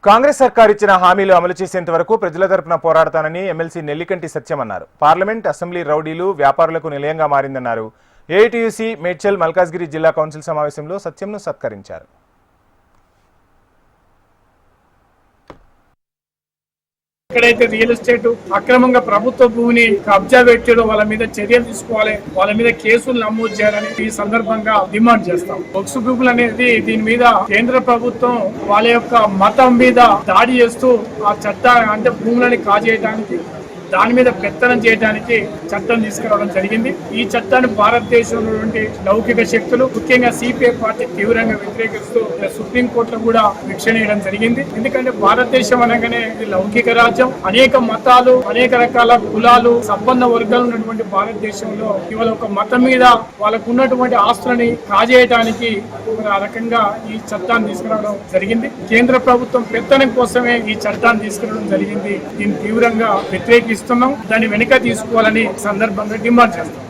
కాంగ్రెస్ సర్కార్ ఇచ్చిన హామీలు అమలు చేసేంత వరకు ప్రజల తరపున పోరాడతానని ఎమ్మెల్సీ నెల్లికంటి సత్యం అన్నారు. పార్లమెంట్, అసెంబ్లీ రౌడీలు, వ్యాపారులకు నిలయంగా మారిందన్నారు. ఏఐటీయూసీ మేడ్చల్ మల్కాజ్గిరి జిల్లా కౌన్సిల్ సమావేశంలో సత్యంను సత్కరించారు. ఎక్కడైతే రియల్ ఎస్టేట్ అక్రమంగా ప్రభుత్వ భూమిని కబ్జా పెట్టారో వాళ్ళ మీద చర్యలు తీసుకోవాలి, వాళ్ళ మీద కేసులు నమోదు చేయాలని ఈ సందర్భంగా డిమాండ్ చేస్తాం. బొక్స్ భూములు అనేది దీని మీద కేంద్ర ప్రభుత్వం వాళ్ళ యొక్క మతం మీద దాడి చేస్తూ ఆ చట్టాన్ని అంటే భూములని కాజేయడానికి, దాని మీద పెత్తనం చేయడానికి చట్టం తీసుకురావడం జరిగింది. ఈ చట్టాన్ని భారతదేశంలో లౌకిక శక్తులు, ముఖ్యంగా సిపిఐ పార్టీ తీవ్రంగా వ్యతిరేకిస్తూ సుప్రీంకోర్టులో కూడా శిక్షణ వేయడం జరిగింది. ఎందుకంటే భారతదేశం అనగానే ఇది లౌకిక రాజ్యం, అనేక మతాలు, అనేక రకాల కులాలు, సంపన్న వర్గాలు ఉన్నటువంటి భారతదేశంలో ఇవాళ ఒక మతం మీద వాళ్ళకు ఉన్నటువంటి ఆస్తులని కాజేయడానికి ఆ రకంగా ఈ చట్టాన్ని తీసుకురావడం జరిగింది. కేంద్ర ప్రభుత్వం పెత్తనం కోసమే ఈ చట్టాన్ని తీసుకురావడం జరిగింది. దీన్ని తీవ్రంగా వ్యతిరేకిస్తున్నాం. దాన్ని వెనుక తీసుకోవాలని సందర్భంగా డిమాండ్ చేస్తాం.